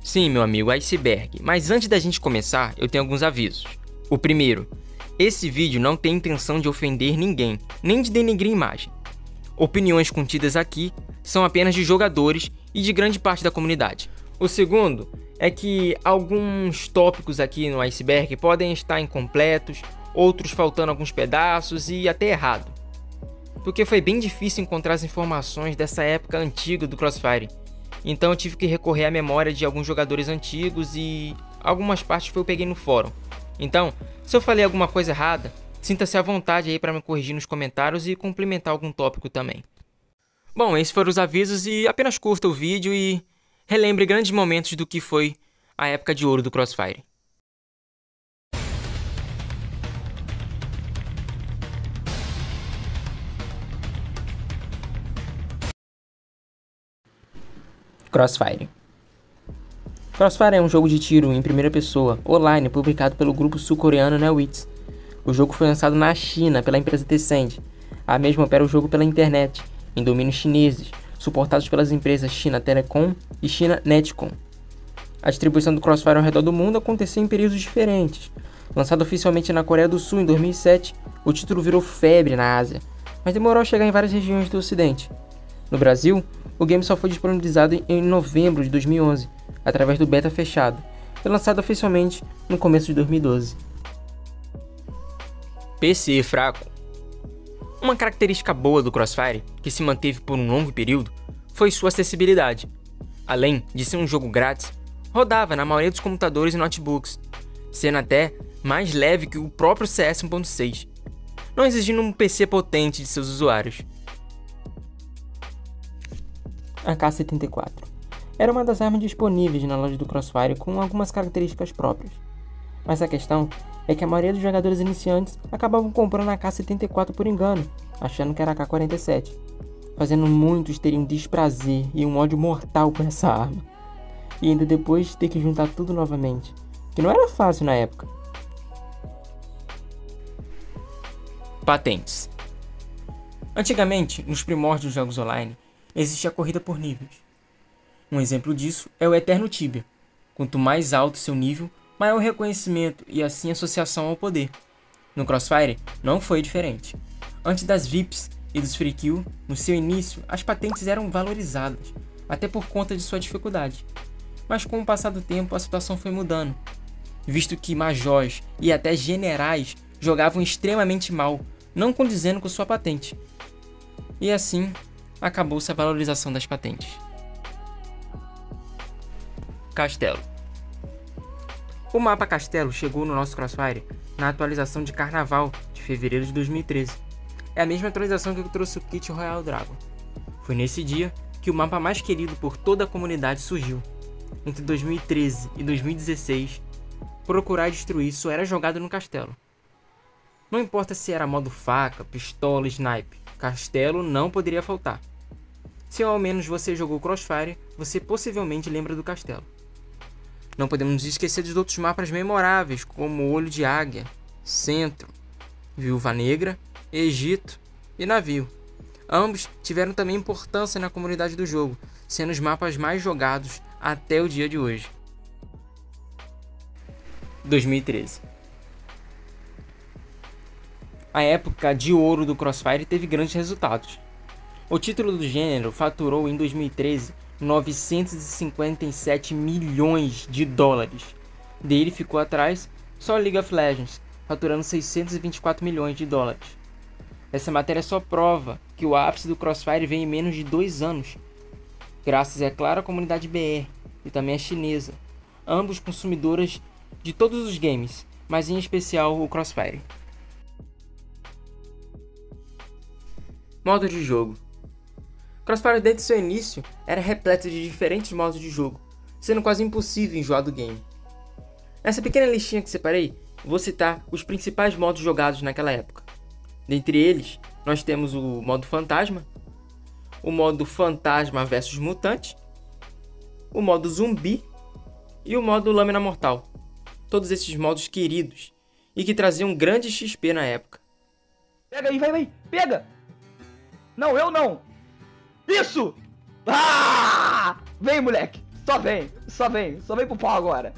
Sim, meu amigo, Iceberg. Mas antes da gente começar, eu tenho alguns avisos. O primeiro, esse vídeo não tem intenção de ofender ninguém, nem de denegrir imagem. Opiniões contidas aqui são apenas de jogadores e de grande parte da comunidade. O segundo é que alguns tópicos aqui no Iceberg podem estar incompletos, outros faltando alguns pedaços e até errado. Porque foi bem difícil encontrar as informações dessa época antiga do Crossfire. Então eu tive que recorrer à memória de alguns jogadores antigos e algumas partes eu peguei no fórum. Então, se eu falei alguma coisa errada, sinta-se à vontade aí para me corrigir nos comentários e complementar algum tópico também. Bom, esses foram os avisos e apenas curta o vídeo e relembre grandes momentos do que foi a época de ouro do Crossfire. Crossfire. Crossfire é um jogo de tiro em primeira pessoa, online, publicado pelo grupo sul-coreano Neowitz. O jogo foi lançado na China pela empresa Tencent. A mesma opera o jogo pela internet, em domínios chineses, suportados pelas empresas China Telecom e China Netcom. A distribuição do Crossfire ao redor do mundo aconteceu em períodos diferentes. Lançado oficialmente na Coreia do Sul em 2007, o título virou febre na Ásia, mas demorou a chegar em várias regiões do Ocidente. No Brasil, o game só foi disponibilizado em novembro de 2011, através do beta fechado, e lançado oficialmente no começo de 2012. PC fraco. Uma característica boa do Crossfire, que se manteve por um longo período, foi sua acessibilidade. Além de ser um jogo grátis, rodava na maioria dos computadores e notebooks, sendo até mais leve que o próprio CS 1.6, não exigindo um PC potente de seus usuários. A K-74 era uma das armas disponíveis na loja do Crossfire com algumas características próprias. Mas a questão é que a maioria dos jogadores iniciantes acabavam comprando a K-74 por engano, achando que era a K-47, fazendo muitos terem um desprazer e um ódio mortal por essa arma, e ainda depois ter que juntar tudo novamente, que não era fácil na época. Patentes. Antigamente, nos primórdios dos jogos online, existia a corrida por níveis. Um exemplo disso é o Eterno Tibia. Quanto mais alto seu nível, maior o reconhecimento e assim associação ao poder. No Crossfire não foi diferente. Antes das VIPs e dos Free Kill, no seu início, as patentes eram valorizadas, até por conta de sua dificuldade. Mas com o passar do tempo a situação foi mudando, visto que majors e até generais jogavam extremamente mal, não condizendo com sua patente. E assim, acabou-se a valorização das patentes. Castelo. O mapa Castelo chegou no nosso Crossfire na atualização de Carnaval de fevereiro de 2013. É a mesma atualização que trouxe o kit Royal Dragon. Foi nesse dia que o mapa mais querido por toda a comunidade surgiu. Entre 2013 e 2016, procurar destruir só era jogado no Castelo. Não importa se era modo faca, pistola, snipe, Castelo não poderia faltar. Se ao menos você jogou Crossfire, você possivelmente lembra do Castelo. Não podemos nos esquecer dos outros mapas memoráveis, como Olho de Águia, Centro, Viúva Negra, Egito e Navio. Ambos tiveram também importância na comunidade do jogo, sendo os mapas mais jogados até o dia de hoje. 2013. A época de ouro do Crossfire teve grandes resultados. O título do gênero faturou em 2013 $957 milhões. Dele ficou atrás só League of Legends, faturando $624 milhões. Essa matéria só prova que o ápice do Crossfire vem em menos de 2 anos, graças, é claro, à comunidade BR e também à chinesa, ambos consumidoras de todos os games, mas em especial o Crossfire. Modo de jogo. Crossfire desde seu início era repleto de diferentes modos de jogo, sendo quase impossível enjoar do game. Nessa pequena listinha que separei, vou citar os principais modos jogados naquela época. Dentre eles, nós temos o modo Fantasma, o modo Fantasma vs Mutante, o modo Zumbi e o modo Lâmina Mortal. Todos esses modos queridos e que traziam grande XP na época. Pega aí, vai, pega! Não, eu não! Isso! Ah! Vem, moleque! Só vem pro pau agora.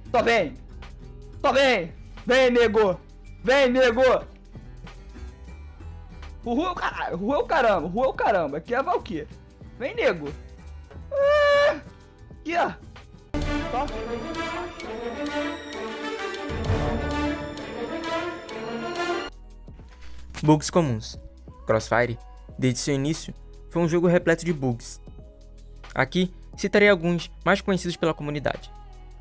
Só vem. Vem, nego. Rua é o caralho, rua é o caramba. Aqui é a Valkyria. Vem, nego. Aqui, ó. Só. Bugs comuns. Crossfire, desde seu início, foi um jogo repleto de bugs. Aqui, citarei alguns mais conhecidos pela comunidade.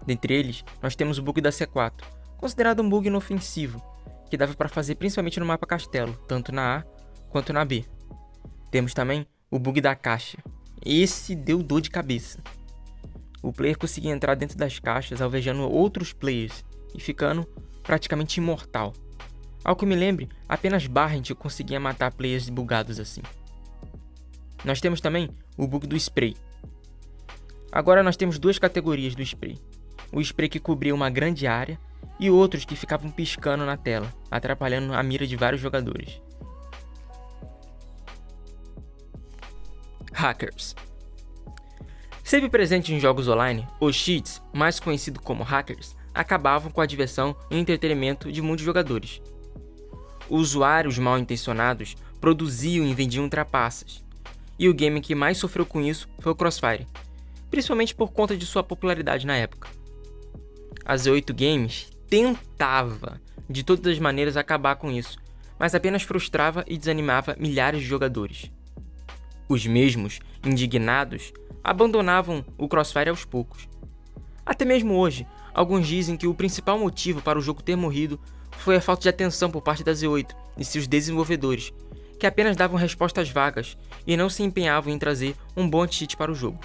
Dentre eles, nós temos o bug da C4, considerado um bug inofensivo, que dava para fazer principalmente no mapa castelo, tanto na A quanto na B. Temos também o bug da caixa. Esse deu dor de cabeça. O player conseguia entrar dentro das caixas alvejando outros players e ficando praticamente imortal. Ao que me lembre, apenas Barrent conseguia matar players bugados assim. Nós temos também o bug do spray. Agora nós temos duas categorias do spray. O spray que cobria uma grande área e outros que ficavam piscando na tela, atrapalhando a mira de vários jogadores. Hackers. Sempre presentes em jogos online, os cheats, mais conhecidos como hackers, acabavam com a diversão e entretenimento de muitos jogadores. Usuários mal intencionados produziam e vendiam trapaças, e o game que mais sofreu com isso foi o Crossfire, principalmente por conta de sua popularidade na época. A Z8 Games tentava, de todas as maneiras, acabar com isso, mas apenas frustrava e desanimava milhares de jogadores. Os mesmos, indignados, abandonavam o Crossfire aos poucos. Até mesmo hoje, alguns dizem que o principal motivo para o jogo ter morrido foi a falta de atenção por parte da Z8 e seus desenvolvedores, que apenas davam respostas vagas e não se empenhavam em trazer um bom cheat para o jogo.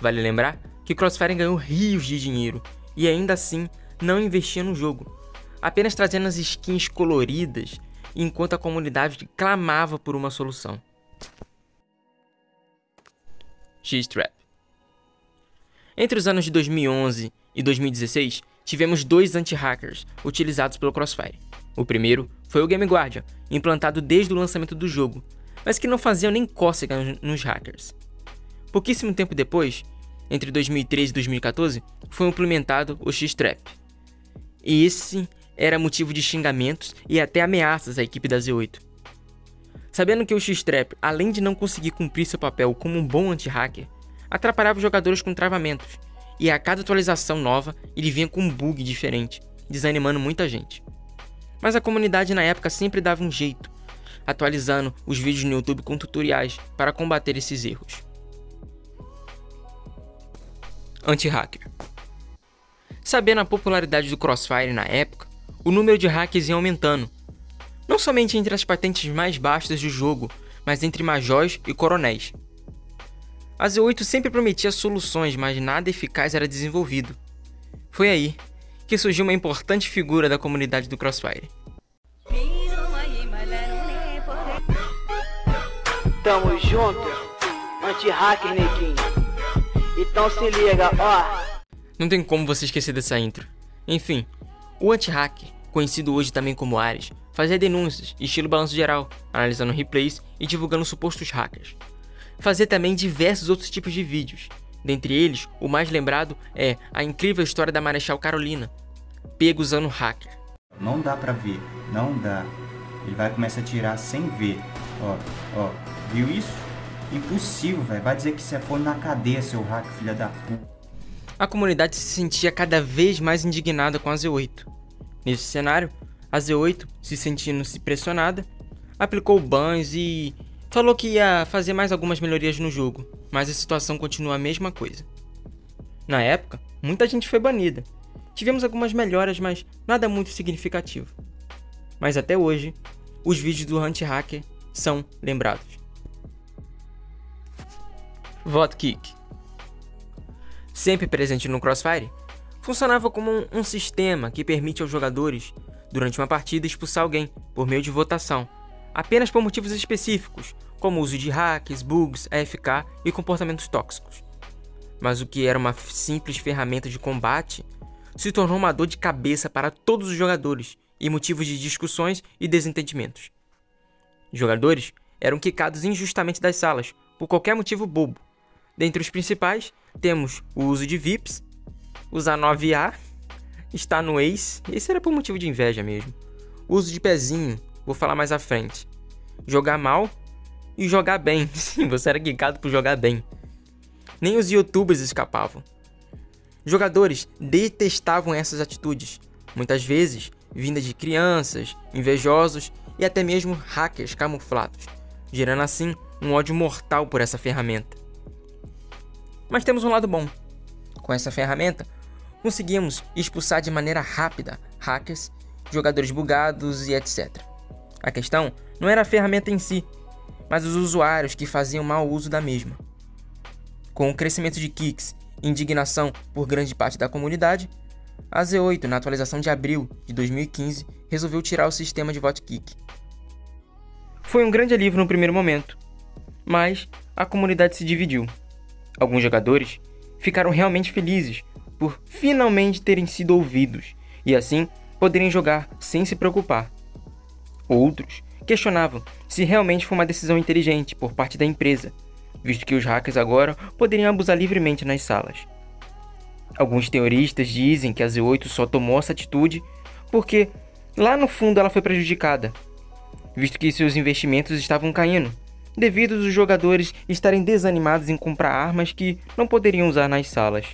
Vale lembrar que Crossfire ganhou rios de dinheiro e ainda assim não investia no jogo, apenas trazendo as skins coloridas enquanto a comunidade clamava por uma solução. X-Trap. Entre os anos de 2011 e 2016, tivemos dois anti-hackers utilizados pelo Crossfire. O primeiro foi o Game Guardian, implantado desde o lançamento do jogo, mas que não faziam nem cócega nos hackers. Pouquíssimo tempo depois, entre 2013 e 2014, foi implementado o X-Trap. E esse era motivo de xingamentos e até ameaças à equipe da Z8. Sabendo que o X-Trap, além de não conseguir cumprir seu papel como um bom anti-hacker, atrapalhava os jogadores com travamentos, e a cada atualização nova ele vinha com um bug diferente, desanimando muita gente. Mas a comunidade na época sempre dava um jeito, atualizando os vídeos no YouTube com tutoriais para combater esses erros. Anti-hacker. Sabendo a popularidade do Crossfire na época, o número de hackers ia aumentando, não somente entre as patentes mais baixas do jogo, mas entre majors e coronéis. A Z8 sempre prometia soluções, mas nada eficaz era desenvolvido. Foi aí que surgiu uma importante figura da comunidade do Crossfire. Tamo junto, anti-hacker neguinho. Então se liga, ó. Não tem como você esquecer dessa intro. Enfim, o anti-hacker, conhecido hoje também como Ares, fazia denúncias, estilo balanço geral, analisando replays e divulgando supostos hackers. Fazia também diversos outros tipos de vídeos. Dentre eles, o mais lembrado é a incrível história da Marechal Carolina, pego usando hacker. Não dá pra ver, não dá. Ele vai começar a tirar sem ver. Ó, viu isso? Impossível, velho. Vai dizer que você foi na cadeia, seu hacker, filha da puta. A comunidade se sentia cada vez mais indignada com a Z8. Nesse cenário, a Z8, se sentindo-se pressionada, aplicou bans e falou que ia fazer mais algumas melhorias no jogo, mas a situação continua a mesma coisa. Na época, muita gente foi banida. Tivemos algumas melhoras, mas nada muito significativo. Mas até hoje, os vídeos do anti-hacker são lembrados. Vote Kick. Sempre presente no Crossfire, funcionava como um sistema que permite aos jogadores, durante uma partida, expulsar alguém por meio de votação, apenas por motivos específicos, como o uso de hacks, bugs, AFK e comportamentos tóxicos. Mas o que era uma simples ferramenta de combate se tornou uma dor de cabeça para todos os jogadores e motivos de discussões e desentendimentos. Jogadores eram quicados injustamente das salas, por qualquer motivo bobo. Dentre os principais, temos o uso de VIPs, usar 9A, estar no Ace, esse era por motivo de inveja mesmo. O uso de pezinho, vou falar mais à frente. Jogar mal e jogar bem. Sim, você era geekado por jogar bem. Nem os youtubers escapavam. Jogadores detestavam essas atitudes, muitas vezes vindas de crianças, invejosos e até mesmo hackers camuflados, gerando assim um ódio mortal por essa ferramenta. Mas temos um lado bom. Com essa ferramenta, conseguimos expulsar de maneira rápida hackers, jogadores bugados e etc. A questão não era a ferramenta em si, mas os usuários que faziam mau uso da mesma. Com o crescimento de kicks e indignação por grande parte da comunidade, a Z8, na atualização de abril de 2015, resolveu tirar o sistema de vote kick. Foi um grande alívio no primeiro momento, mas a comunidade se dividiu. Alguns jogadores ficaram realmente felizes por finalmente terem sido ouvidos e assim poderem jogar sem se preocupar. Outros questionavam se realmente foi uma decisão inteligente por parte da empresa, visto que os hackers agora poderiam abusar livremente nas salas. Alguns teoristas dizem que a Z8 só tomou essa atitude porque lá no fundo ela foi prejudicada, visto que seus investimentos estavam caindo, devido aos jogadores estarem desanimados em comprar armas que não poderiam usar nas salas.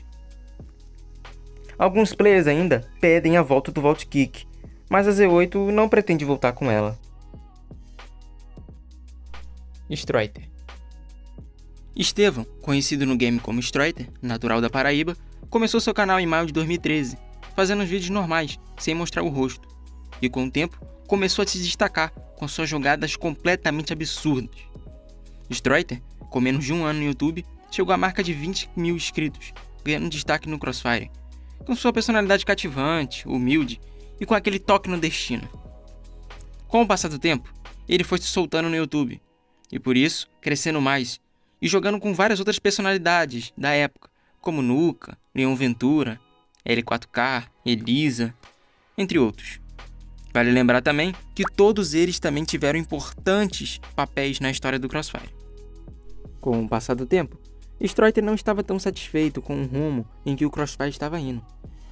Alguns players ainda pedem a volta do Vault Kick, mas a Z8 não pretende voltar com ela. Stroiter. Estevão, conhecido no game como Stroiter, natural da Paraíba, começou seu canal em maio de 2013, fazendo os vídeos normais, sem mostrar o rosto, e com o tempo começou a se destacar com suas jogadas completamente absurdas. Stroiter, com menos de um ano no YouTube, chegou à marca de 20 mil inscritos, ganhando destaque no Crossfire, com sua personalidade cativante, humilde e com aquele toque no destino. Com o passar do tempo, ele foi se soltando no YouTube, e por isso crescendo mais, e jogando com várias outras personalidades da época, como Nuka, Leon Ventura, L4K, Elisa, entre outros. Vale lembrar também que todos eles também tiveram importantes papéis na história do Crossfire. Com o passar do tempo, Stroiter não estava tão satisfeito com o rumo em que o Crossfire estava indo,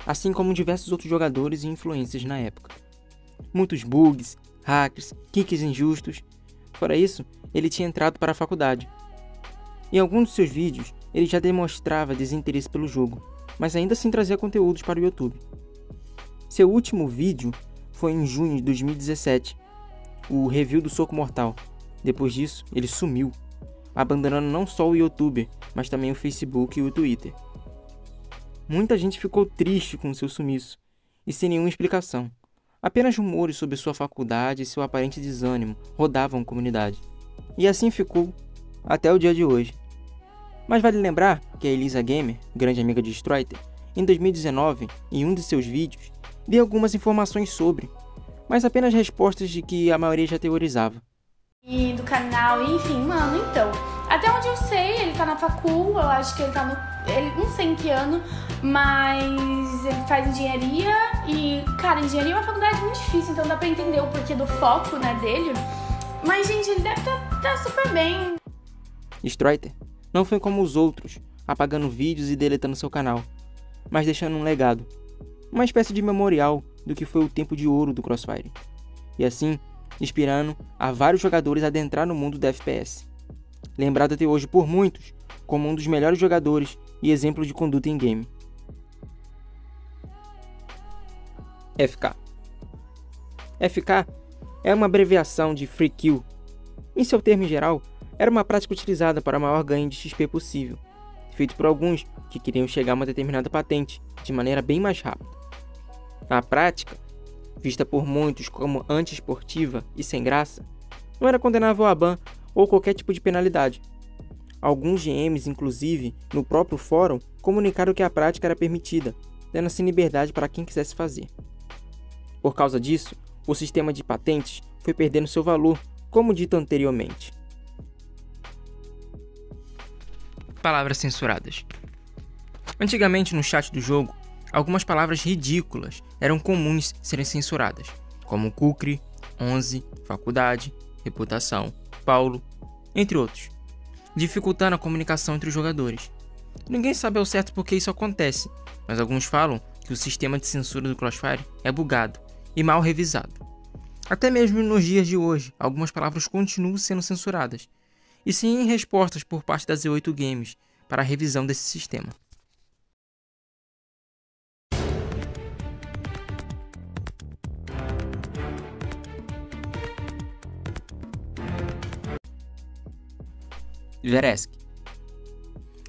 assim como diversos outros jogadores e influencers na época. Muitos bugs, hackers, kicks injustos. Fora isso, ele tinha entrado para a faculdade. Em alguns dos seus vídeos, ele já demonstrava desinteresse pelo jogo, mas ainda assim trazia conteúdos para o YouTube. Seu último vídeo foi em junho de 2017, o review do Soco Mortal. Depois disso, ele sumiu, abandonando não só o YouTube, mas também o Facebook e o Twitter. Muita gente ficou triste com seu sumiço, e sem nenhuma explicação. Apenas rumores sobre sua faculdade e seu aparente desânimo rodavam a comunidade. E assim ficou até o dia de hoje. Mas vale lembrar que a Elisa Gamer, grande amiga de Stroiter, em 2019, em um de seus vídeos, deu algumas informações sobre, mas apenas respostas de que a maioria já teorizava. E do canal, enfim, mano, então, até onde eu sei, ele tá na facul, eu acho que ele tá no... ele não sei em que ano, mas ele faz engenharia e, cara, engenharia é uma faculdade muito difícil, então dá pra entender o porquê do foco, né, dele. Mas, gente, ele deve tá super bem. Stroiter não foi como os outros, apagando vídeos e deletando seu canal, mas deixando um legado, uma espécie de memorial do que foi o tempo de ouro do Crossfire, e assim, inspirando a vários jogadores a adentrar no mundo da FPS. Lembrado até hoje por muitos como um dos melhores jogadores e exemplo de conduta em game. FK. FK é uma abreviação de Free Kill. Em seu termo geral, era uma prática utilizada para o maior ganho de XP possível, feito por alguns que queriam chegar a uma determinada patente de maneira bem mais rápida. A prática, vista por muitos como anti-esportiva e sem graça, não era condenável a ban ou qualquer tipo de penalidade. Alguns GMs, inclusive, no próprio fórum, comunicaram que a prática era permitida, dando assim liberdade para quem quisesse fazer. Por causa disso, o sistema de patentes foi perdendo seu valor, como dito anteriormente. Palavras censuradas. Antigamente, no chat do jogo, algumas palavras ridículas eram comuns serem censuradas, como Kukri, 11, faculdade, reputação, Paulo, entre outros. dificultando a comunicação entre os jogadores. Ninguém sabe ao certo por que isso acontece, mas alguns falam que o sistema de censura do Crossfire é bugado e mal revisado. Até mesmo nos dias de hoje, algumas palavras continuam sendo censuradas, e sem respostas por parte da Z8 Games para a revisão desse sistema. Veresk.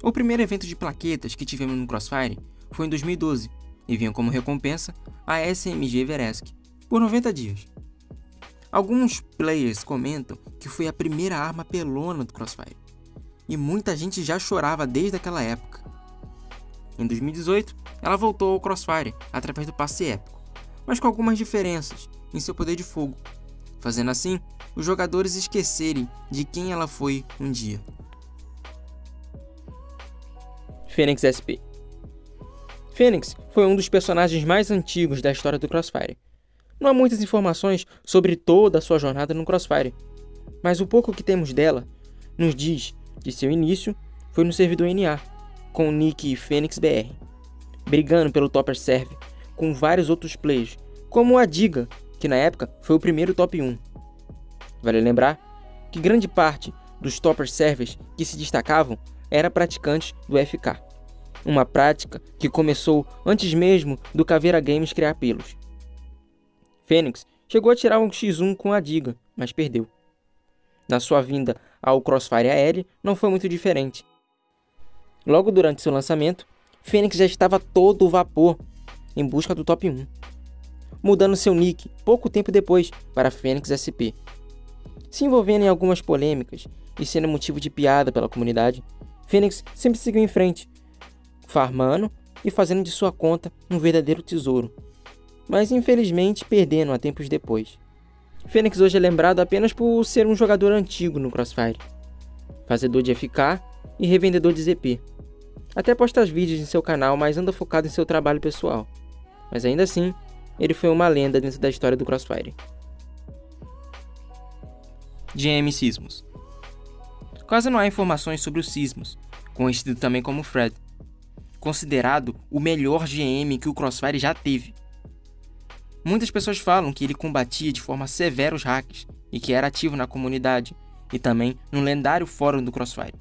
O primeiro evento de plaquetas que tivemos no Crossfire foi em 2012 e vinha como recompensa a SMG Veresk por 90 dias. Alguns players comentam que foi a primeira arma pelona do Crossfire e muita gente já chorava desde aquela época. Em 2018, ela voltou ao Crossfire através do passe épico, mas com algumas diferenças em seu poder de fogo, fazendo assim os jogadores esquecerem de quem ela foi um dia. Fênix SP. Fênix foi um dos personagens mais antigos da história do Crossfire. Não há muitas informações sobre toda a sua jornada no Crossfire, mas o pouco que temos dela nos diz que seu início foi no servidor NA, com o nick FênixBR, brigando pelo Topper Server com vários outros players, como a Diga, que na época foi o primeiro top 1. Vale lembrar que grande parte dos Topper Servers que se destacavam eram praticantes do FK, uma prática que começou antes mesmo do Caveira Games criar pelos. Fênix chegou a tirar um x1 com a Diga, mas perdeu. Na sua vinda ao Crossfire AL não foi muito diferente. Logo durante seu lançamento, Fênix já estava todo vapor em busca do top 1, mudando seu nick pouco tempo depois para Fênix SP. Se envolvendo em algumas polêmicas e sendo motivo de piada pela comunidade, Fênix sempre seguiu em frente, farmando e fazendo de sua conta um verdadeiro tesouro, mas infelizmente perdendo a tempos depois. Fênix hoje é lembrado apenas por ser um jogador antigo no Crossfire, fazedor de FK e revendedor de ZP. Até posta vídeos em seu canal, mas anda focado em seu trabalho pessoal. Mas ainda assim, ele foi uma lenda dentro da história do Crossfire. GM Sismos. Quase não há informações sobre o Sismos, conhecido também como Fred, considerado o melhor GM que o Crossfire já teve. Muitas pessoas falam que ele combatia de forma severa os hacks e que era ativo na comunidade e também no lendário fórum do Crossfire,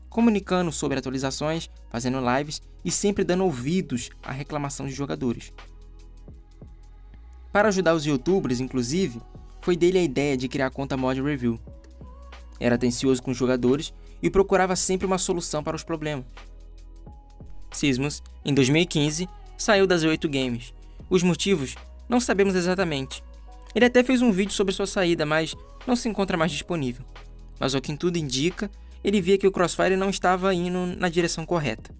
comunicando sobre atualizações, fazendo lives e sempre dando ouvidos à reclamação de jogadores. Para ajudar os youtubers, inclusive, foi dele a ideia de criar a conta Mod Review. Era atencioso com os jogadores e procurava sempre uma solução para os problemas. Sismos, em 2015, saiu das Z8 Games. Os motivos não sabemos exatamente. Ele até fez um vídeo sobre sua saída, mas não se encontra mais disponível. Mas ao que tudo indica, ele via que o Crossfire não estava indo na direção correta.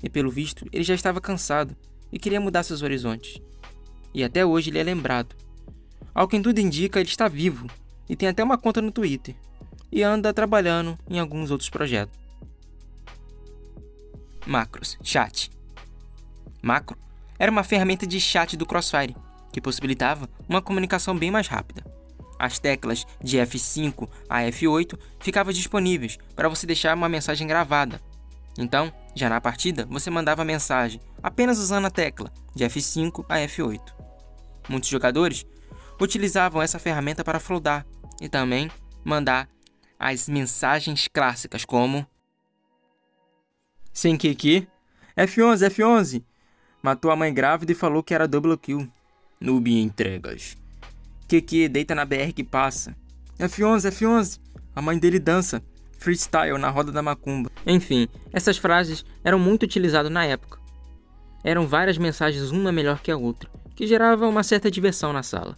E pelo visto, ele já estava cansado e queria mudar seus horizontes. E até hoje ele é lembrado. Ao que tudo indica, ele está vivo e tem até uma conta no Twitter. E anda trabalhando em alguns outros projetos. Macros, chat. Macro era uma ferramenta de chat do Crossfire, que possibilitava uma comunicação bem mais rápida. As teclas de F5 a F8 ficavam disponíveis para você deixar uma mensagem gravada. Então, já na partida, você mandava a mensagem apenas usando a tecla de F5 a F8. Muitos jogadores utilizavam essa ferramenta para floodar e também mandar as mensagens clássicas como: sem QQ, F11, F11, matou a mãe grávida e falou que era double kill. Noob entregas. QQ, deita na BR que passa. F11, F11, a mãe dele dança. Freestyle na roda da macumba. Enfim, essas frases eram muito utilizadas na época. Eram várias mensagens, uma melhor que a outra, que geravam uma certa diversão na sala.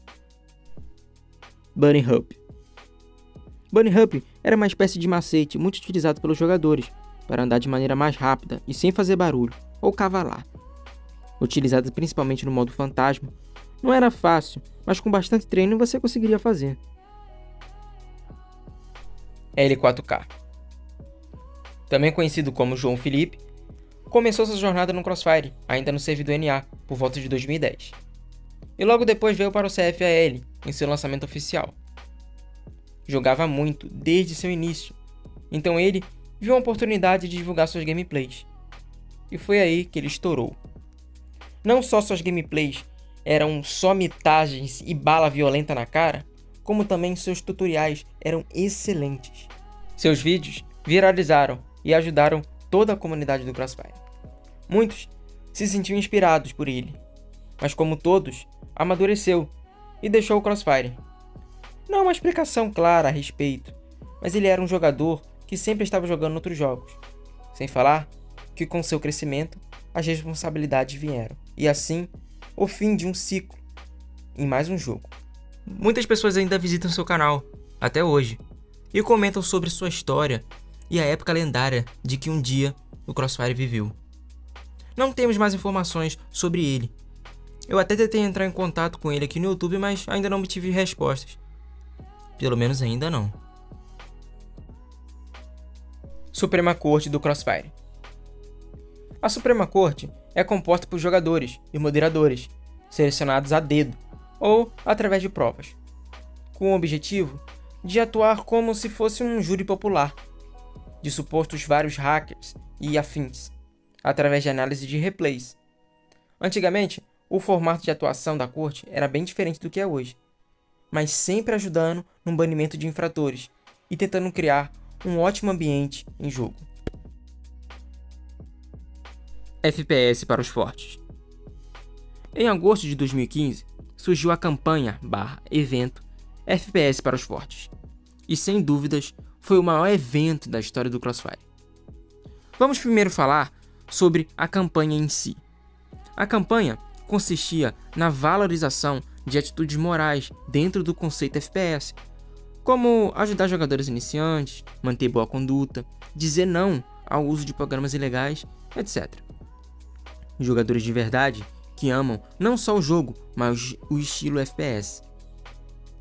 Bunny Hop. Bunny Hop era uma espécie de macete muito utilizado pelos jogadores para andar de maneira mais rápida e sem fazer barulho, ou cavalar. Utilizado principalmente no modo fantasma, não era fácil, mas com bastante treino você conseguiria fazer. L4K. Também conhecido como João Felipe, começou sua jornada no Crossfire, ainda no servidor NA, por volta de 2010. E logo depois veio para o CFAL, em seu lançamento oficial. Jogava muito, desde seu início, Então ele viu uma oportunidade de divulgar suas gameplays. E foi aí que ele estourou. Não só suas gameplays eram só mitagens e bala violenta na cara, como também seus tutoriais eram excelentes. Seus vídeos viralizaram e ajudaram toda a comunidade do Crossfire. Muitos se sentiam inspirados por ele, mas como todos, amadureceu e deixou o Crossfire. Não há uma explicação clara a respeito, mas ele era um jogador que sempre estava jogando outros jogos. Sem falar que com seu crescimento, as responsabilidades vieram, e assim, o fim de um ciclo em mais um jogo. Muitas pessoas ainda visitam seu canal, até hoje, e comentam sobre sua história e a época lendária de que um dia o Crossfire viveu. Não temos mais informações sobre ele. Eu até tentei entrar em contato com ele aqui no YouTube, mas ainda não obtive respostas. Pelo menos ainda não. Suprema Corte do Crossfire. A Suprema Corte é composta por jogadores e moderadores, selecionados a dedo ou através de provas, com o objetivo de atuar como se fosse um júri popular, de supostos vários hackers e afins, através de análise de replays. Antigamente, o formato de atuação da corte era bem diferente do que é hoje, mas sempre ajudando no banimento de infratores e tentando criar um ótimo ambiente em jogo. FPS para os fortes. Em agosto de 2015, surgiu a campanha /evento FPS para os fortes, e sem dúvidas foi o maior evento da história do Crossfire. Vamos primeiro falar sobre a campanha em si. A campanha consistia na valorização de atitudes morais dentro do conceito FPS, como ajudar jogadores iniciantes, manter boa conduta, dizer não ao uso de programas ilegais, etc. Jogadores de verdade que amam não só o jogo, mas o estilo FPS.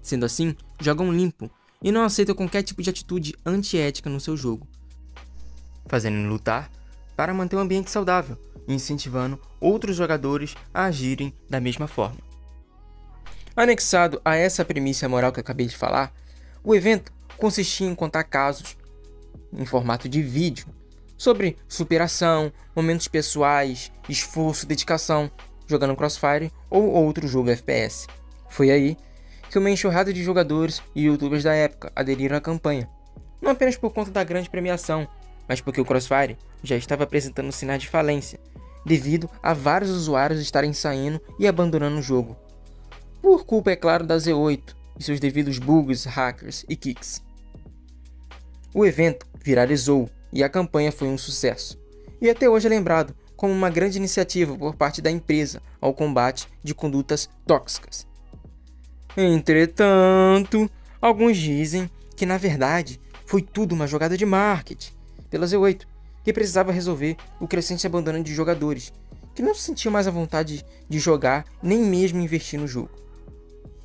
Sendo assim, jogam limpo e não aceitam qualquer tipo de atitude antiética no seu jogo, fazendo lutar para manter um ambiente saudável e incentivando outros jogadores a agirem da mesma forma. Anexado a essa premissa moral que eu acabei de falar, o evento consistia em contar casos em formato de vídeo sobre superação, momentos pessoais, esforço, dedicação, jogando Crossfire ou outro jogo FPS. Foi aí que uma enxurrada de jogadores e youtubers da época aderiram à campanha, não apenas por conta da grande premiação, mas porque o Crossfire já estava apresentando sinais de falência, devido a vários usuários estarem saindo e abandonando o jogo. Por culpa, é claro, da Z8 e seus devidos bugs, hackers e kicks. O evento viralizou e a campanha foi um sucesso, e até hoje é lembrado como uma grande iniciativa por parte da empresa ao combate de condutas tóxicas. Entretanto, alguns dizem que na verdade foi tudo uma jogada de marketing pela Z8, que precisava resolver o crescente abandono de jogadores, que não se sentiam mais à vontade de jogar nem mesmo investir no jogo.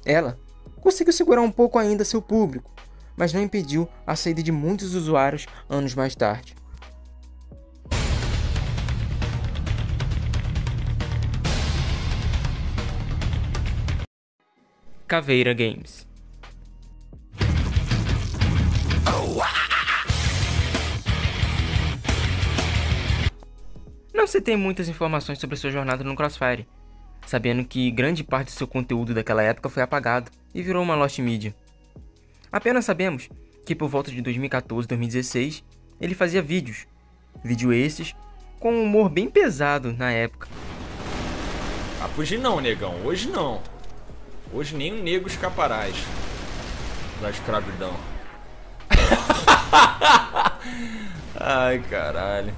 Ela conseguiu segurar um pouco ainda seu público, mas não impediu a saída de muitos usuários anos mais tarde. Caveira Games. Não se tem muitas informações sobre sua jornada no Crossfire, sabendo que grande parte do seu conteúdo daquela época foi apagado e virou uma lost media. Apenas sabemos que por volta de 2014 e 2016 ele fazia vídeos esses com um humor bem pesado na época. Ah, fugir não, negão, hoje não. Hoje nem um negro escaparás da escravidão. Ai, caralho.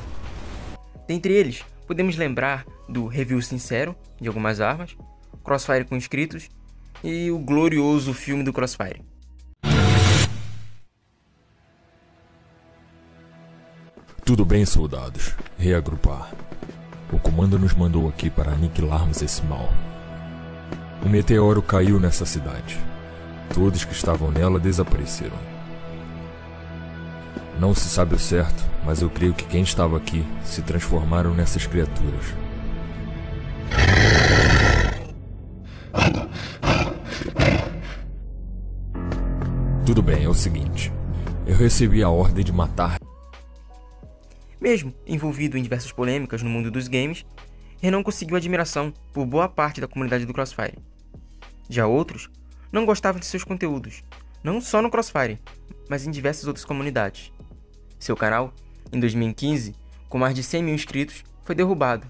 Dentre eles, podemos lembrar do review sincero de algumas armas, Crossfire com inscritos e o glorioso filme do Crossfire. Tudo bem, soldados. Reagrupar. O comando nos mandou aqui para aniquilarmos esse mal. Um meteoro caiu nessa cidade. Todos que estavam nela desapareceram. Não se sabe o certo, mas eu creio que quem estava aqui se transformaram nessas criaturas. Tudo bem, é o seguinte. Eu recebi a ordem de matar. Mesmo envolvido em diversas polêmicas no mundo dos games, Renan conseguiu admiração por boa parte da comunidade do Crossfire. Já outros não gostavam de seus conteúdos, não só no Crossfire, mas em diversas outras comunidades. Seu canal, em 2015, com mais de 100 mil inscritos, foi derrubado,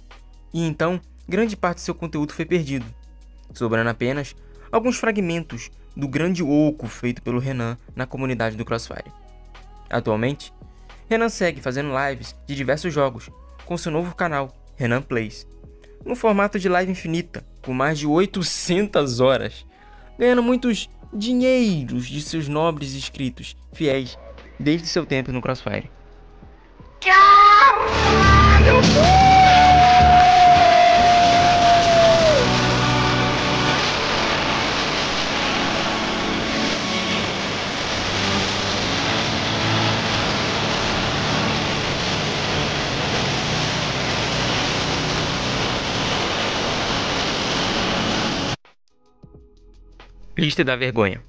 e então grande parte de seu conteúdo foi perdido, sobrando apenas alguns fragmentos do grande oco feito pelo Renan na comunidade do Crossfire. Atualmente, Renan segue fazendo lives de diversos jogos com seu novo canal, Renan Plays, no formato de live infinita, com mais de 800 horas, ganhando muitos dinheiros de seus nobres inscritos fiéis desde seu tempo no Crossfire. Lista da vergonha.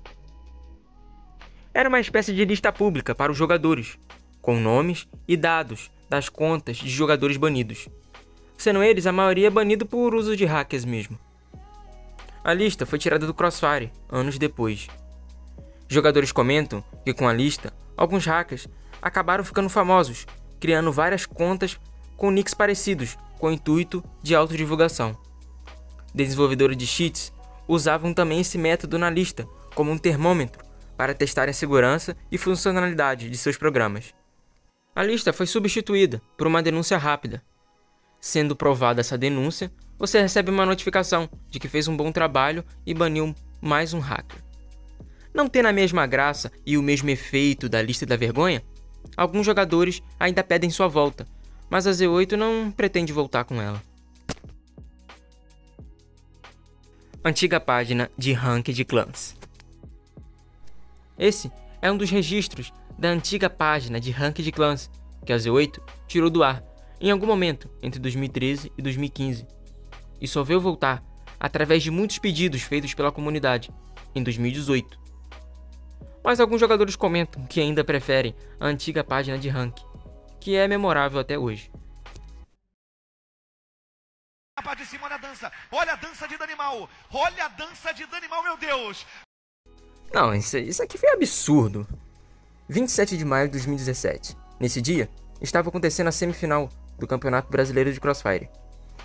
Era uma espécie de lista pública para os jogadores, com nomes e dados das contas de jogadores banidos, sendo eles a maioria banido por uso de hackers mesmo. A lista foi tirada do Crossfire anos depois. Jogadores comentam que com a lista, alguns hackers acabaram ficando famosos, criando várias contas com nicks parecidos, com o intuito de autodivulgação. Desenvolvedores de cheats usavam também esse método na lista como um termômetro para testar a segurança e funcionalidade de seus programas. A lista foi substituída por uma denúncia rápida. Sendo provada essa denúncia, você recebe uma notificação de que fez um bom trabalho e baniu mais um hacker. Não tendo a mesma graça e o mesmo efeito da lista da vergonha, alguns jogadores ainda pedem sua volta, mas a Z8 não pretende voltar com ela. Antiga página de rank de clãs. Esse é um dos registros da antiga página de rank de clãs que a Z8 tirou do ar em algum momento entre 2013 e 2015 e só veio voltar através de muitos pedidos feitos pela comunidade em 2018. Mas alguns jogadores comentam que ainda preferem a antiga página de rank, que é memorável até hoje. De cima, olha a dança de Danimal, olha a dança de Danimal, meu Deus! Não, isso aqui foi absurdo. 27 de maio de 2017. Nesse dia, estava acontecendo a semifinal do Campeonato Brasileiro de Crossfire,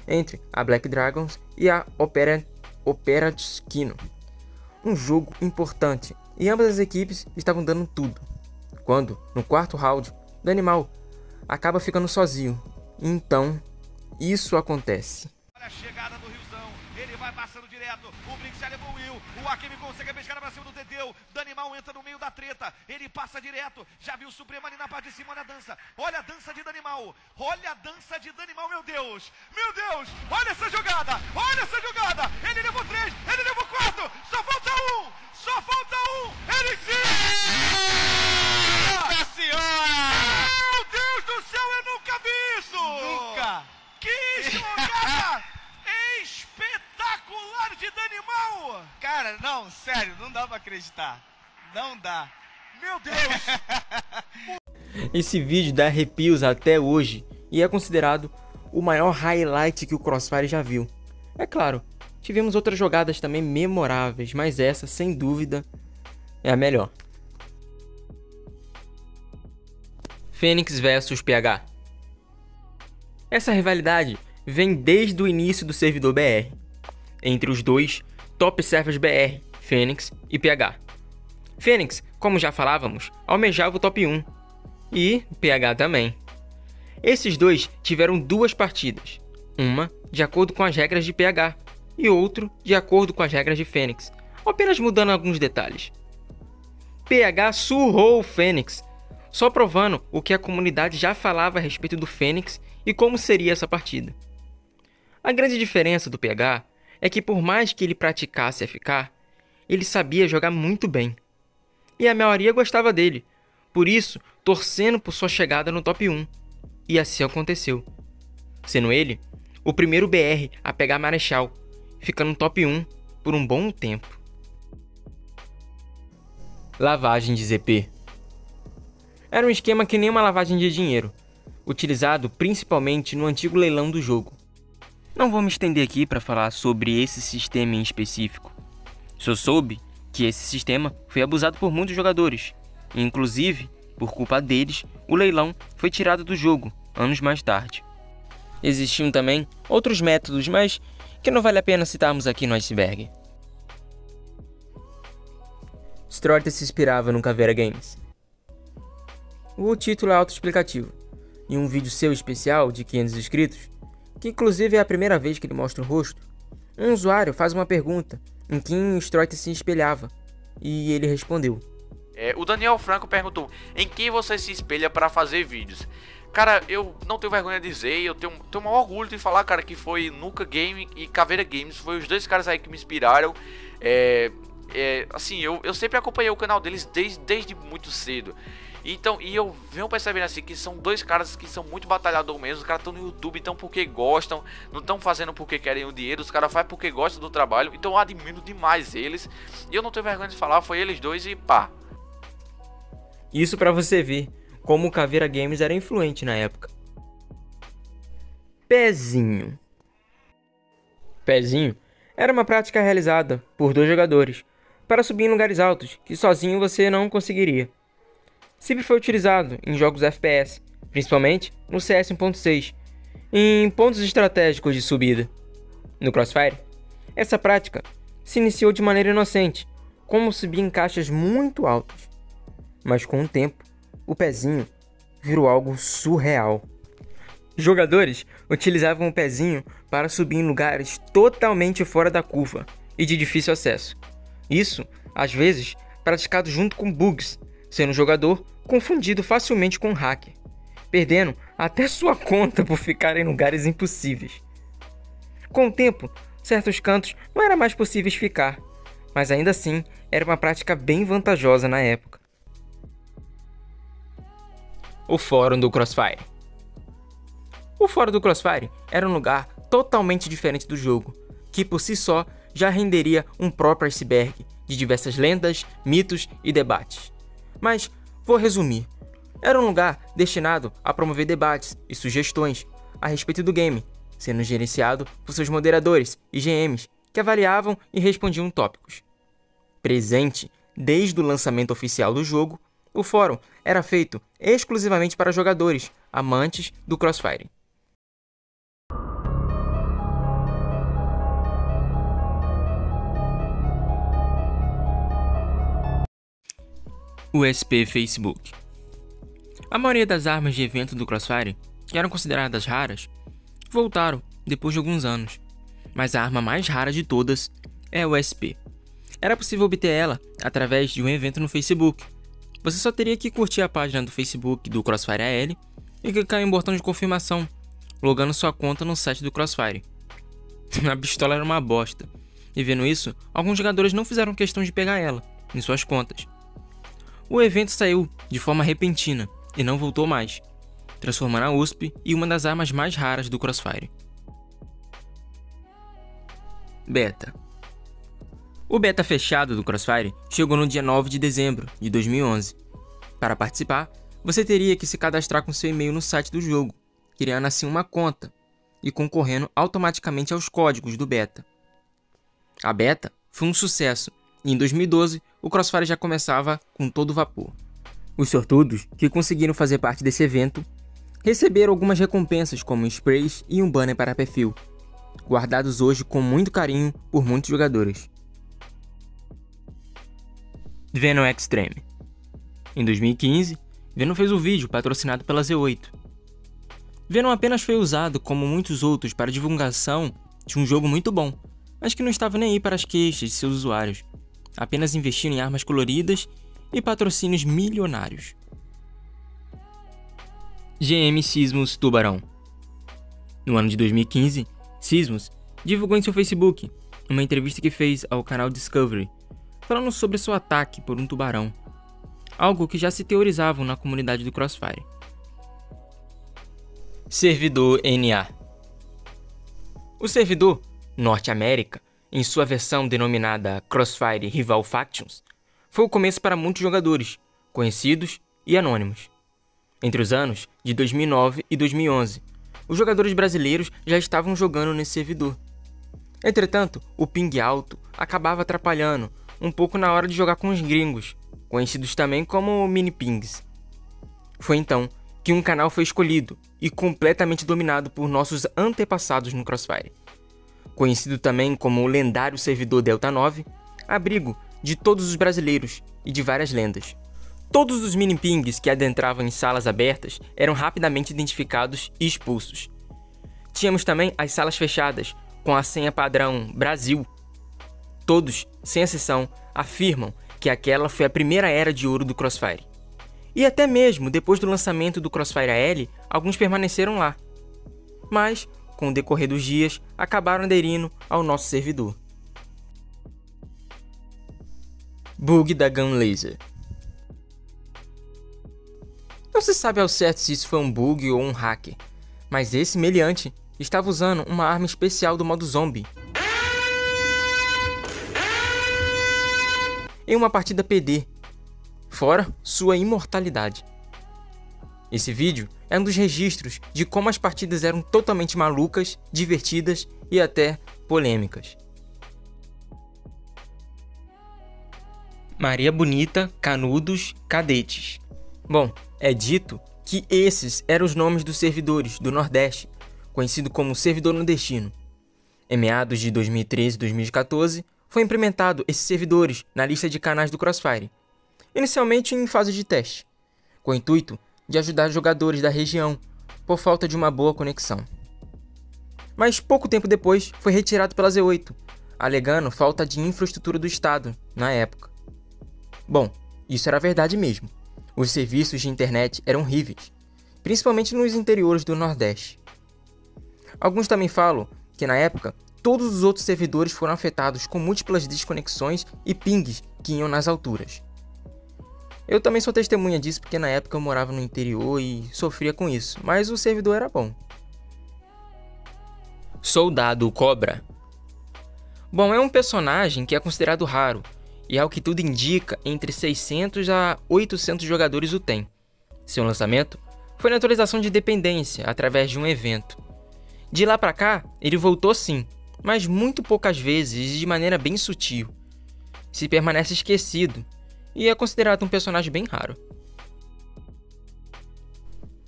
entre a Black Dragons e a Operatsky. Um jogo importante, e ambas as equipes estavam dando tudo. Quando, no quarto round, Danimal acaba ficando sozinho. Então, isso acontece. Olha a chegada do Riozão, ele vai passando direto, o Blink já levou o Will, o Akemi consegue a pescada pra cima do Teteu, Danimal entra no meio da treta, ele passa direto, já viu o Supremo ali na parte de cima, olha a dança de Danimal, olha a dança de Danimal, meu Deus, olha essa jogada, ele levou 3, ele levou 4, só falta um, ele sim! Nossa Senhora! Meu Deus do céu, eu nunca vi isso! Nunca! Que jogada espetacular de Danimal! Cara, não, sério, não dá pra acreditar. Não dá. Meu Deus! Esse vídeo dá arrepios até hoje e é considerado o maior highlight que o Crossfire já viu. É claro, tivemos outras jogadas também memoráveis, mas essa, sem dúvida, é a melhor. Fênix vs PH. Essa rivalidade vem desde o início do servidor BR, entre os dois top servers BR, Fênix e PH. Fênix, como já falávamos, almejava o top 1, e PH também. Esses dois tiveram duas partidas, uma de acordo com as regras de PH e outro de acordo com as regras de Fênix, apenas mudando alguns detalhes. PH surrou o Fênix, só provando o que a comunidade já falava a respeito do Fênix e como seria essa partida. A grande diferença do PH é que por mais que ele praticasse FK, ele sabia jogar muito bem. E a maioria gostava dele, por isso torcendo por sua chegada no top 1. E assim aconteceu, sendo ele o primeiro BR a pegar Marechal, ficando no top 1 por um bom tempo. Lavagem de ZP. Era um esquema que nem uma lavagem de dinheiro, utilizado principalmente no antigo leilão do jogo. Não vou me estender aqui para falar sobre esse sistema em específico. Só soube que esse sistema foi abusado por muitos jogadores, e inclusive, por culpa deles, o leilão foi tirado do jogo anos mais tarde. Existiam também outros métodos, mas que não vale a pena citarmos aqui no Iceberg. Stroiter se inspirava no Caveira Games. O título é autoexplicativo. Em um vídeo seu especial de 500 inscritos, que inclusive é a primeira vez que ele mostra o rosto, um usuário faz uma pergunta em quem Stroiter se espelhava, e ele respondeu. O Daniel Franco perguntou, em quem você se espelha para fazer vídeos? Cara, eu não tenho vergonha de dizer, eu tenho o maior orgulho de falar, cara, que foi Nuka Game e Caveira Games, foi os dois caras aí que me inspiraram. Assim, eu sempre acompanhei o canal deles desde muito cedo. Então, e eu venho percebendo assim que são dois caras que são muito batalhador mesmo. Os caras estão no YouTube, então porque gostam, não estão fazendo porque querem o dinheiro. Os caras fazem porque gostam do trabalho. Então eu admiro demais eles. E eu não tenho vergonha de falar, foi eles dois e pá. Isso pra você ver como o Caveira Games era influente na época. Pezinho. Pezinho era uma prática realizada por dois jogadores para subir em lugares altos que sozinho você não conseguiria. Sempre foi utilizado em jogos FPS, principalmente no CS 1.6, em pontos estratégicos de subida. No Crossfire, essa prática se iniciou de maneira inocente, como subir em caixas muito altas. Mas com o tempo, o pezinho virou algo surreal. Jogadores utilizavam o pezinho para subir em lugares totalmente fora da curva e de difícil acesso. Isso, às vezes, praticado junto com bugs, sendo o jogador confundido facilmente com um hacker, perdendo até sua conta por ficar em lugares impossíveis. Com o tempo, certos cantos não eram mais possíveis ficar, mas ainda assim era uma prática bem vantajosa na época. O fórum do Crossfire. O fórum do Crossfire era um lugar totalmente diferente do jogo, que por si só já renderia um próprio iceberg de diversas lendas, mitos e debates. Mas vou resumir. Era um lugar destinado a promover debates e sugestões a respeito do game, sendo gerenciado por seus moderadores e GMs que avaliavam e respondiam tópicos. Presente desde o lançamento oficial do jogo, o fórum era feito exclusivamente para jogadores amantes do Crossfire. USP Facebook. A maioria das armas de evento do Crossfire, que eram consideradas raras, voltaram depois de alguns anos, mas a arma mais rara de todas é a USP. Era possível obter ela através de um evento no Facebook. Você só teria que curtir a página do Facebook do Crossfire AL e clicar em um botão de confirmação, logando sua conta no site do Crossfire. A pistola era uma bosta, e vendo isso, alguns jogadores não fizeram questão de pegar ela em suas contas. O evento saiu de forma repentina e não voltou mais, transformando a USP em uma das armas mais raras do Crossfire. Beta. O beta fechado do Crossfire chegou no dia 9 de dezembro de 2011. Para participar, você teria que se cadastrar com seu e-mail no site do jogo, criando assim uma conta e concorrendo automaticamente aos códigos do beta. A beta foi um sucesso e em 2012 o Crossfire já começava com todo vapor. Os sortudos que conseguiram fazer parte desse evento receberam algumas recompensas como sprays e um banner para perfil, guardados hoje com muito carinho por muitos jogadores. Venom Extreme. Em 2015, Venom fez um vídeo patrocinado pela Z8. Venom apenas foi usado como muitos outros para divulgação de um jogo muito bom, mas que não estava nem aí para as queixas de seus usuários, apenas investindo em armas coloridas e patrocínios milionários. GM Sismos Tubarão. No ano de 2015, Sismos divulgou em seu Facebook uma entrevista que fez ao canal Discovery, falando sobre seu ataque por um tubarão, algo que já se teorizavam na comunidade do Crossfire. Servidor NA. O servidor Norte América, em sua versão denominada Crossfire Rival Factions, foi o começo para muitos jogadores, conhecidos e anônimos. Entre os anos de 2009 e 2011, os jogadores brasileiros já estavam jogando nesse servidor. Entretanto, o ping alto acabava atrapalhando um pouco na hora de jogar com os gringos, conhecidos também como mini pings. Foi então que um canal foi escolhido e completamente dominado por nossos antepassados no Crossfire. Conhecido também como o lendário servidor Delta 9, abrigo de todos os brasileiros e de várias lendas. Todos os mini-pings que adentravam em salas abertas eram rapidamente identificados e expulsos. Tínhamos também as salas fechadas, com a senha padrão Brasil. Todos, sem exceção, afirmam que aquela foi a primeira era de ouro do Crossfire. E até mesmo depois do lançamento do Crossfire AL, alguns permaneceram lá. Mas, com o decorrer dos dias, acabaram aderindo ao nosso servidor. Bug da Gun Laser. Não se sabe ao certo se isso foi um bug ou um hacker, mas esse meliante estava usando uma arma especial do modo zombie em uma partida PD, fora sua imortalidade. Esse vídeo é um dos registros de como as partidas eram totalmente malucas, divertidas e até polêmicas. Maria Bonita, Canudos, Cadetes. Bom, é dito que esses eram os nomes dos servidores do Nordeste, conhecido como Servidor Nordestino. Em meados de 2013 e 2014, foi implementado esses servidores na lista de canais do Crossfire, inicialmente em fase de teste, com o intuito de ajudar jogadores da região por falta de uma boa conexão. Mas pouco tempo depois foi retirado pela Z8, alegando falta de infraestrutura do estado na época. Bom, isso era verdade mesmo. Os serviços de internet eram horríveis, principalmente nos interiores do Nordeste. Alguns também falam que na época todos os outros servidores foram afetados com múltiplas desconexões e pings que iam nas alturas. Eu também sou testemunha disso porque na época eu morava no interior e sofria com isso, mas o servidor era bom. Soldado Cobra. Bom, é um personagem que é considerado raro, e ao que tudo indica, entre 600 a 800 jogadores o tem. Seu lançamento foi na atualização de dependência, através de um evento. De lá pra cá, ele voltou sim, mas muito poucas vezes e de maneira bem sutil. Se permanece esquecido, e é considerado um personagem bem raro.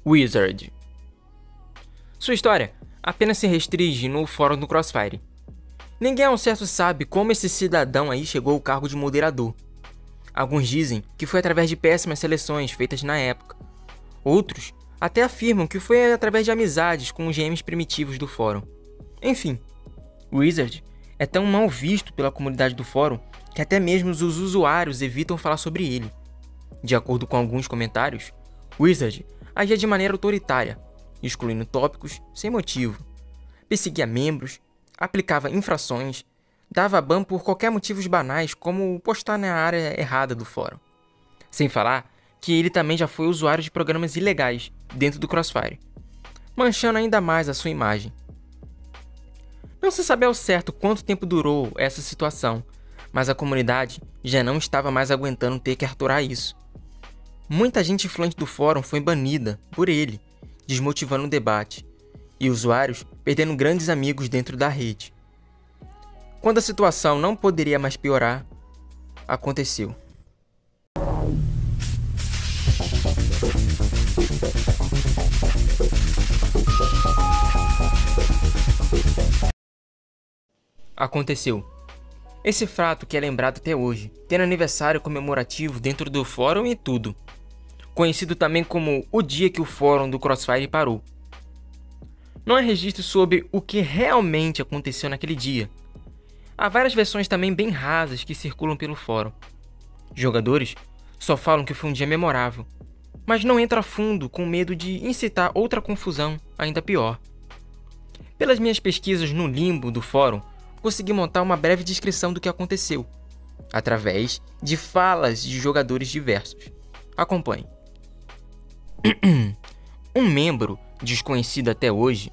Wizard. Sua história apenas se restringe no fórum do Crossfire. Ninguém ao certo sabe como esse cidadão aí chegou ao cargo de moderador. Alguns dizem que foi através de péssimas seleções feitas na época. Outros até afirmam que foi através de amizades com os GMs primitivos do fórum. Enfim, Wizard é tão mal visto pela comunidade do fórum que até mesmo os usuários evitam falar sobre ele. De acordo com alguns comentários, Wizard agia de maneira autoritária, excluindo tópicos sem motivo, perseguia membros, aplicava infrações, dava ban por qualquer motivos banais como postar na área errada do fórum. Sem falar que ele também já foi usuário de programas ilegais dentro do Crossfire, manchando ainda mais a sua imagem. Não se sabe ao certo quanto tempo durou essa situação, mas a comunidade já não estava mais aguentando ter que aturar isso. Muita gente influente do fórum foi banida por ele, desmotivando o debate, e usuários perdendo grandes amigos dentro da rede. Quando a situação não poderia mais piorar, aconteceu. Aconteceu. Esse fato que é lembrado até hoje, tendo aniversário comemorativo dentro do fórum e tudo. Conhecido também como o dia que o fórum do Crossfire parou. Não há registro sobre o que realmente aconteceu naquele dia. Há várias versões também bem rasas que circulam pelo fórum. Jogadores só falam que foi um dia memorável, mas não entram a fundo com medo de incitar outra confusão ainda pior. Pelas minhas pesquisas no limbo do fórum, consegui montar uma breve descrição do que aconteceu, através de falas de jogadores diversos. Acompanhe. Um membro, desconhecido até hoje,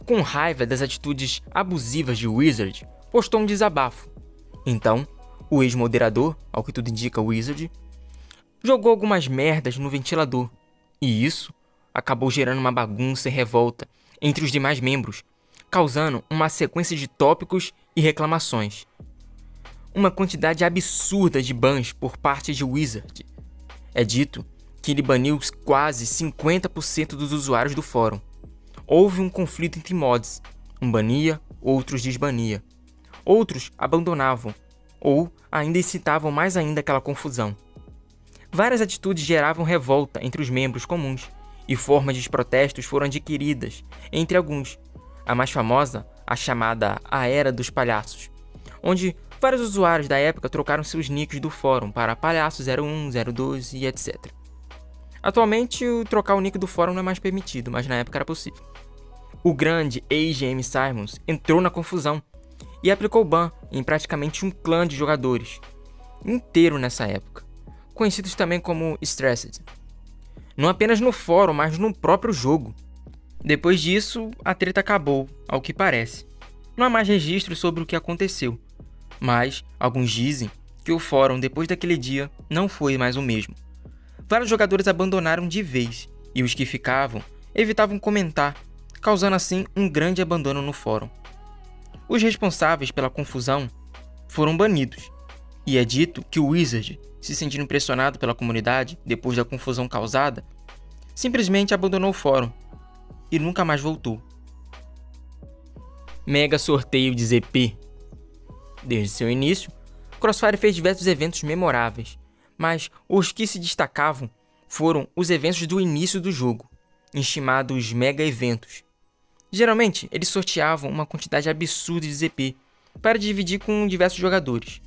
com raiva das atitudes abusivas de Wizard, postou um desabafo. Então, o ex-moderador, ao que tudo indica Wizard, jogou algumas merdas no ventilador, E isso acabou gerando uma bagunça e revolta entre os demais membros, causando uma sequência de tópicos e reclamações. Uma quantidade absurda de bans por parte de Wizard. É dito que ele baniu quase 50% dos usuários do fórum. Houve um conflito entre mods, um bania, outros desbania. Outros abandonavam, ou ainda incitavam mais ainda aquela confusão. Várias atitudes geravam revolta entre os membros comuns, e formas de protestos foram adquiridas, entre alguns. A mais famosa, a chamada A Era dos Palhaços, onde vários usuários da época trocaram seus nicks do fórum para Palhaço 01, 02 e etc. Atualmente, trocar o nick do fórum não é mais permitido, mas na época era possível. O grande AGM Simons entrou na confusão e aplicou ban em praticamente um clã de jogadores inteiro nessa época, conhecidos também como Stressed. Não apenas no fórum, mas no próprio jogo. Depois disso, a treta acabou, ao que parece. Não há mais registros sobre o que aconteceu, mas alguns dizem que o fórum depois daquele dia não foi mais o mesmo. Vários jogadores abandonaram de vez, e os que ficavam evitavam comentar, causando assim um grande abandono no fórum. Os responsáveis pela confusão foram banidos, e é dito que o Wizard, se sentindo pressionado pela comunidade depois da confusão causada, simplesmente abandonou o fórum e nunca mais voltou. Mega sorteio de ZP. Desde seu início, Crossfire fez diversos eventos memoráveis, mas os que se destacavam foram os eventos do início do jogo, chamados mega eventos. Geralmente, eles sorteavam uma quantidade absurda de ZP para dividir com diversos jogadores.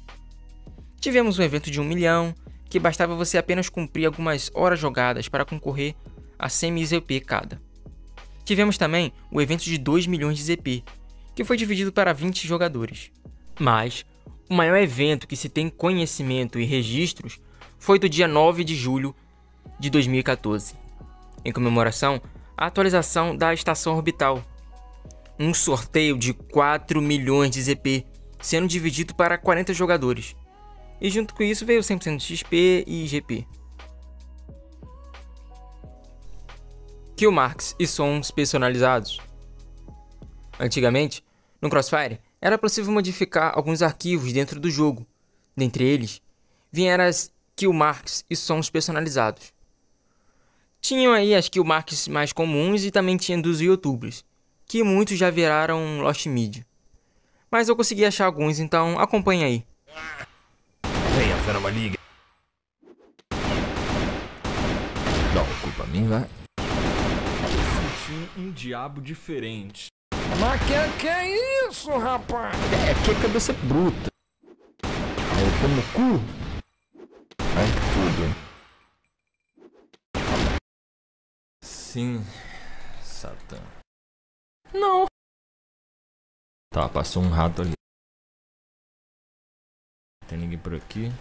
Tivemos um evento de 1 milhão, que bastava você apenas cumprir algumas horas jogadas para concorrer a 100.000 ZP cada. Tivemos também o evento de 2 milhões de ZP, que foi dividido para 20 jogadores. Mas o maior evento que se tem conhecimento e registros foi do dia 9 de julho de 2014, em comemoração à atualização da estação orbital. Um sorteio de 4 milhões de ZP, sendo dividido para 40 jogadores. E junto com isso veio 100% de XP e GP. Killmarks e sons personalizados. Antigamente, no Crossfire, era possível modificar alguns arquivos dentro do jogo. Dentre eles, vieram as Killmarks e sons personalizados. Tinham aí as Killmarks mais comuns e também tinha dos YouTubers, que muitos já viraram Lost Media. Mas eu consegui achar alguns, então acompanhe aí. Venha, fera maligna. Dá uma culpa a mim, vai. Tô sentindo um diabo diferente. Mas que é isso, rapaz? É que a cabeça é bruta. Eu como cu. Ai, tudo. Sim, Satã. Não. Tá, passou um rato ali. Tem ninguém por aqui?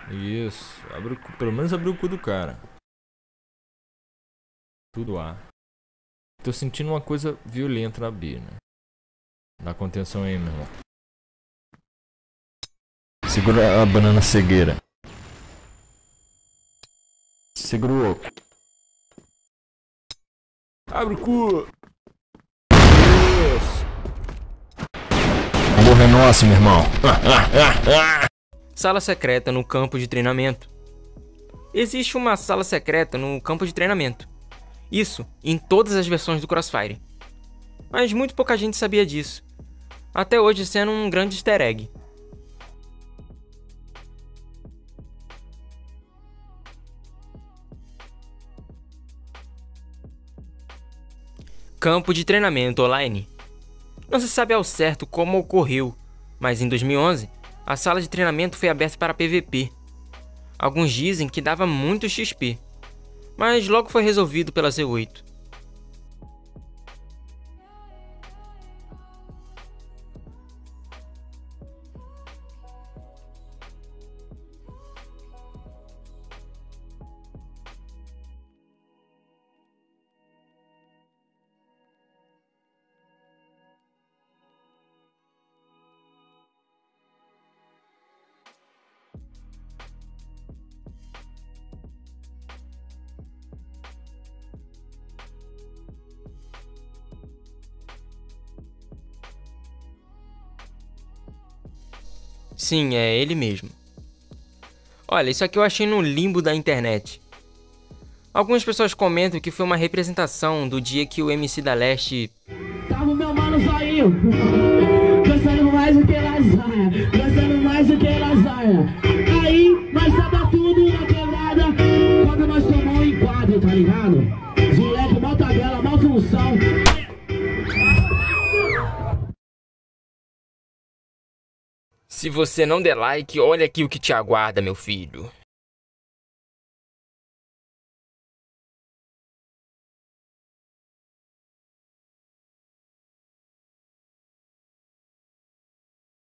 Isso, abre o cu, pelo menos abriu o cu do cara. Tudo A. Tô sentindo uma coisa violenta na B, né? Dá contenção aí, meu irmão. Segura a banana cegueira. Segura o oco. Abre o cu! Isso! Morra é nossa, meu irmão. Sala secreta no campo de treinamento. Existe uma sala secreta no campo de treinamento. Isso em todas as versões do Crossfire. Mas muito pouca gente sabia disso. Até hoje sendo um grande easter egg. Campo de treinamento online. Não se sabe ao certo como ocorreu, mas em 2011, a sala de treinamento foi aberta para PVP. Alguns dizem que dava muito XP, mas logo foi resolvido pela Z8. Sim, é ele mesmo. Olha, isso aqui eu achei no limbo da internet. Algumas pessoas comentam que foi uma representação do dia que o MC da Leste... Tava o meu mano Zoinho, gostando mais do que lasanha, gostando mais do que lasanha. Aí, nós tava tudo na quebrada, quando nós tomamos um enquadro, tá ligado? Moleque, mal tabela, mal função. Se você não der like, olha aqui o que te aguarda, meu filho.